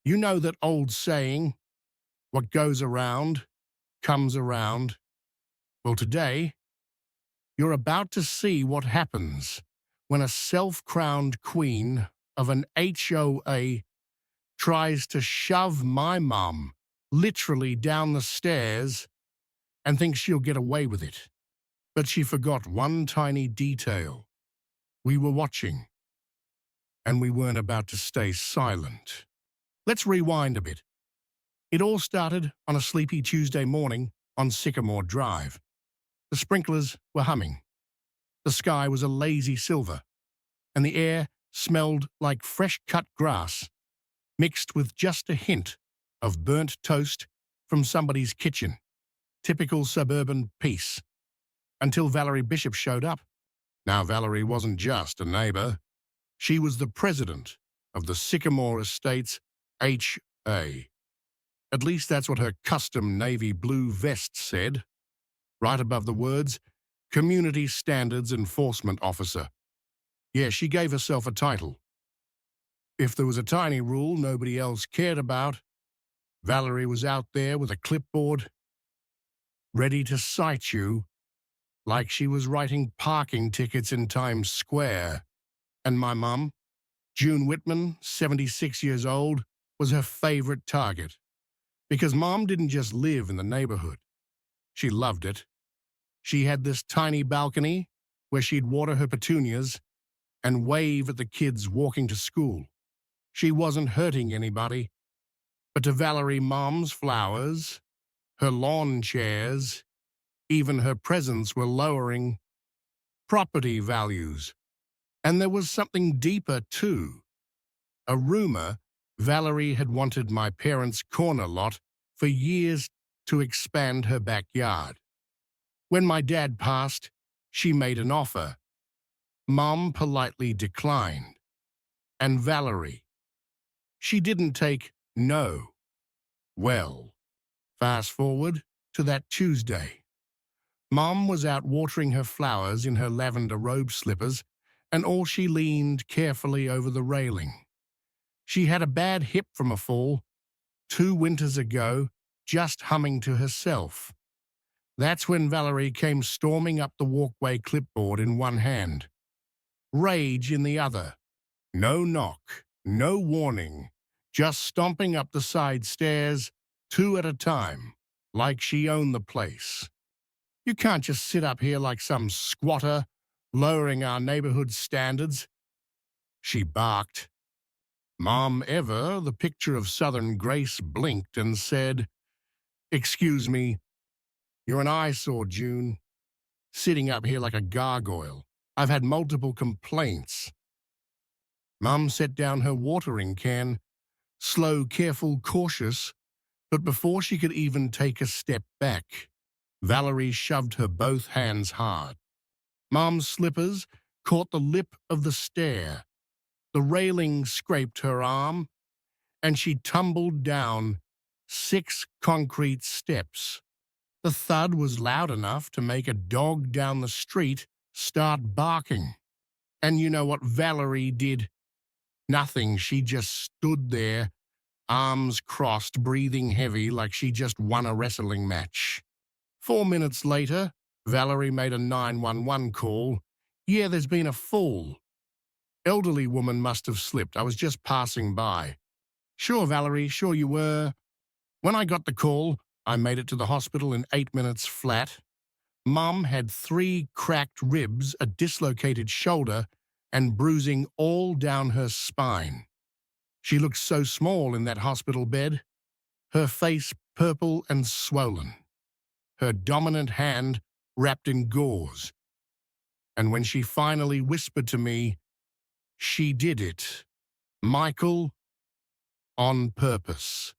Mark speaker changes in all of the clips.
Speaker 1: You know that old saying, what goes around comes around. Well, today, you're about to see what happens when a self-crowned queen of an HOA tries to shove my mum literally down the stairs and thinks she'll get away with it. But she forgot one tiny detail. We were watching, and we weren't about to stay silent. Let's rewind a bit. It all started on a sleepy Tuesday morning on Sycamore Drive. The sprinklers were humming. The sky was a lazy silver, and the air smelled like fresh-cut grass, mixed with just a hint of burnt toast from somebody's kitchen. Typical suburban peace. Until Valerie Bishop showed up. Now, Valerie wasn't just a neighbor. She was the president of the Sycamore Estates HA. At least that's what her custom navy blue vest said, right above the words, Community Standards Enforcement Officer. Yeah, she gave herself a title. If there was a tiny rule nobody else cared about, Valerie was out there with a clipboard, ready to cite you, like she was writing parking tickets in Times Square. And my mum, June Whitman, 76 years old, was her favorite target. Because Mom didn't just live in the neighborhood. She loved it. She had this tiny balcony where she'd water her petunias and wave at the kids walking to school. She wasn't hurting anybody. But to Valerie, Mom's flowers, her lawn chairs, even her presence were lowering property values. And there was something deeper, too. A rumor Valerie had wanted my parents' corner lot for years to expand her backyard. When my dad passed, she made an offer. Mom politely declined. And Valerie, she didn't take no. Well, fast forward to that Tuesday. Mom was out watering her flowers in her lavender robe slippers, and all she leaned carefully over the railing. She had a bad hip from a fall 2 winters ago, just humming to herself. That's when Valerie came storming up the walkway, clipboard in one hand, rage in the other. No knock, no warning, just stomping up the side stairs, 2 at a time, like she owned the place. You can't just sit up here like some squatter, lowering our neighborhood standards, she barked. Mom Ever, the picture of Southern grace, blinked and said, "Excuse me, you're an eyesore, June. Sitting up here like a gargoyle. I've had multiple complaints." Mum set down her watering can, slow, careful, cautious, but before she could even take a step back, Valerie shoved her both hands hard. Mom's slippers caught the lip of the stair. The railing scraped her arm, and she tumbled down 6 concrete steps. The thud was loud enough to make a dog down the street start barking. And you know what Valerie did? Nothing. She just stood there, arms crossed, breathing heavy like she just won a wrestling match. 4 minutes later, Valerie made a 911 call. "Yeah, there's been a fall. Elderly woman must have slipped. I was just passing by." "Sure, Valerie, sure you were." When I got the call, I made it to the hospital in 8 minutes flat. Mum had 3 cracked ribs, a dislocated shoulder, and bruising all down her spine. She looked so small in that hospital bed, her face purple and swollen, her dominant hand wrapped in gauze. And when she finally whispered to me, she did it. Michael, on purpose.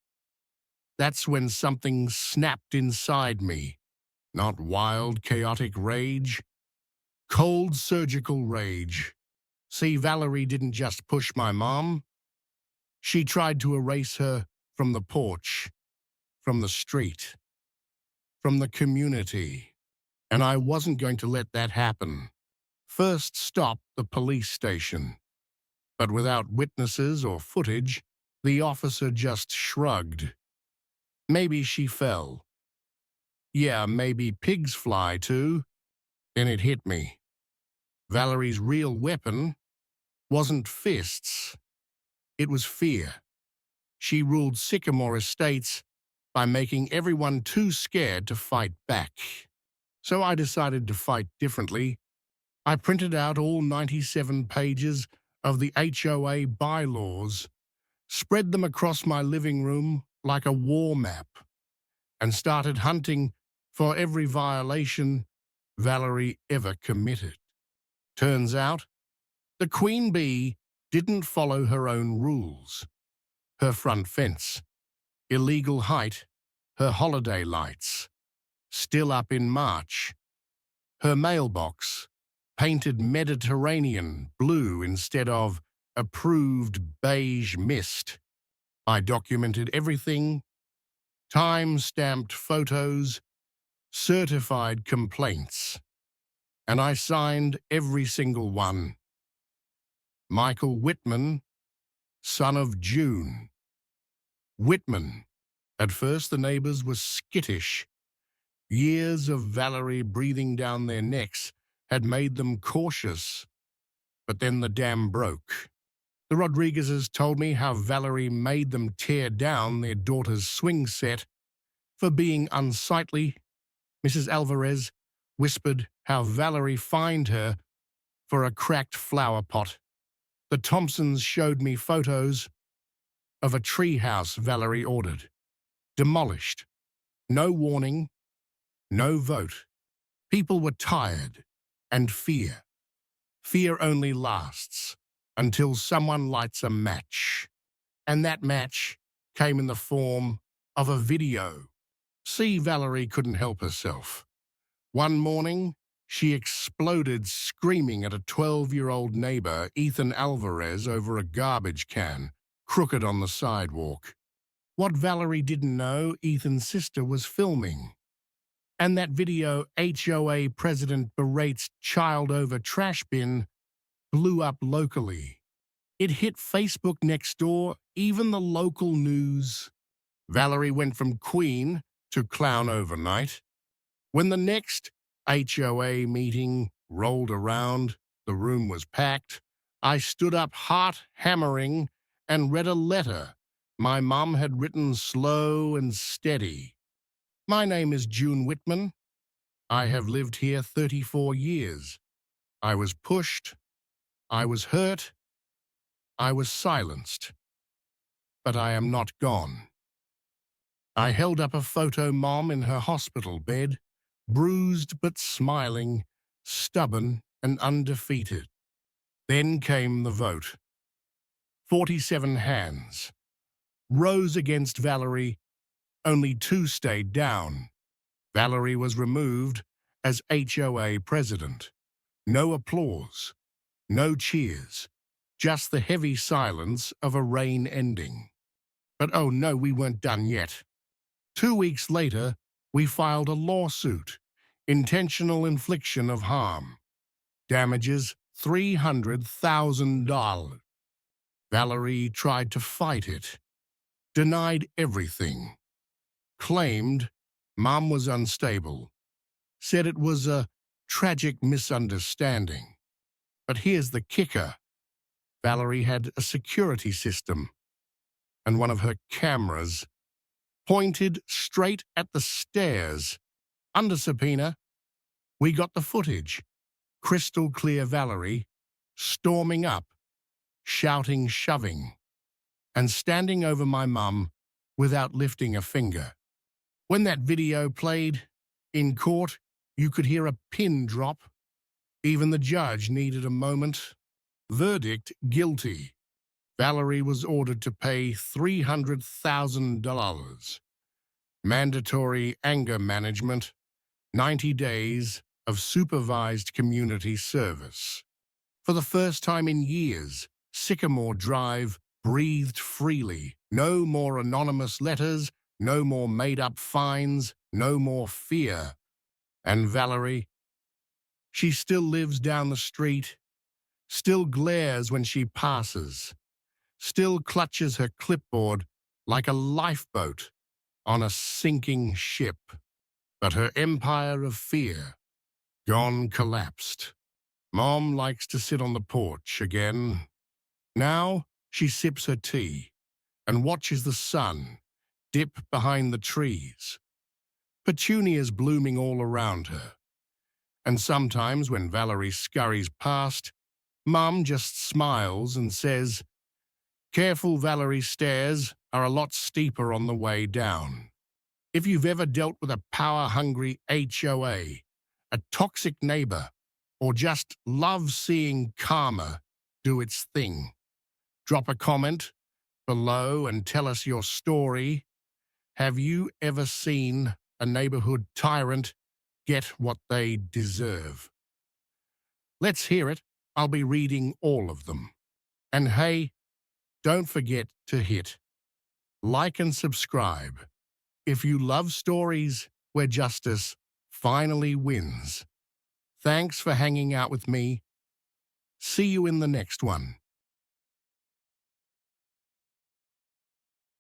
Speaker 1: That's when something snapped inside me. Not wild, chaotic rage. Cold, surgical rage. See, Valerie didn't just push my mom. She tried to erase her from the porch, from the street, from the community. And I wasn't going to let that happen. First stop, the police station. But without witnesses or footage, The officer just shrugged. Maybe she fell. Yeah, maybe pigs fly too. Then it hit me. Valerie's real weapon wasn't fists. It was fear. She ruled Sycamore Estates by making everyone too scared to fight back. So I decided to fight differently. I printed out all 97 pages of the HOA bylaws, spread them across my living room like a war map, and started hunting for every violation Valerie ever committed. Turns out, the queen bee didn't follow her own rules. Her front fence, illegal height, her holiday lights, still up in March. Her mailbox, painted Mediterranean blue instead of approved beige mist. I documented everything, time-stamped photos, certified complaints, and I signed every single one. Michael Whitman, son of June. Whitman. At first the neighbors were skittish. Years of Valerie breathing down their necks had made them cautious. But then the dam broke. The Rodriguezes told me how Valerie made them tear down their daughter's swing set for being unsightly. Mrs. Alvarez whispered how Valerie fined her for a cracked flower pot. The Thompsons showed me photos of a treehouse Valerie ordered. Demolished. No warning, no vote. People were tired, and fear. Fear only lasts until someone lights a match. And that match came in the form of a video. See, Valerie couldn't help herself. One morning, she exploded screaming at a 12-year-old neighbor, Ethan Alvarez, over a garbage can, crooked on the sidewalk. What Valerie didn't know, Ethan's sister was filming. And that video, HOA president berates child over trash bin, blew up locally. It hit Facebook next door, even the local news. Valerie went from queen to clown overnight. When the next HOA meeting rolled around, the room was packed. I stood up heart hammering and read a letter my mom had written slow and steady. My name is June Whitman. I have lived here 34 years. I was pushed. I was hurt. I was silenced. But I am not gone. I held up a photo mom in her hospital bed, bruised but smiling, stubborn and undefeated. Then came the vote. 47 hands. Rose against Valerie. Only 2 stayed down. Valerie was removed as HOA president. No applause. No cheers. Just the heavy silence of a reign ending. But oh no, we weren't done yet. 2 weeks later, we filed a lawsuit. Intentional infliction of harm. Damages $300,000. Valerie tried to fight it. Denied everything. Claimed Mom was unstable. Said it was a tragic misunderstanding. But here's the kicker. Valerie had a security system, and one of her cameras pointed straight at the stairs. Under subpoena, we got the footage. Crystal clear Valerie, storming up, shouting, shoving, and standing over my mum without lifting a finger. When that video played in court, you could hear a pin drop. Even the judge needed a moment. Verdict, guilty. Valerie was ordered to pay $300,000. Mandatory anger management, 90 days of supervised community service. For the first time in years, Sycamore Drive breathed freely. No more anonymous letters, no more made-up fines, no more fear. And Valerie, she still lives down the street, still glares when she passes, still clutches her clipboard like a lifeboat on a sinking ship. But her empire of fear, gone collapsed. Mom likes to sit on the porch again. Now she sips her tea and watches the sun dip behind the trees. Petunias blooming all around her. And sometimes when Valerie scurries past, Mum just smiles and says, "Careful, Valerie, stairs are a lot steeper on the way down." If you've ever dealt with a power-hungry HOA, a toxic neighbor, or just love seeing karma do its thing, drop a comment below and tell us your story. Have you ever seen a neighborhood tyrant get what they deserve? Let's hear it. I'll be reading all of them. And hey, don't forget to hit like and subscribe if you love stories where justice finally wins. Thanks for hanging out with me. See you in the next one.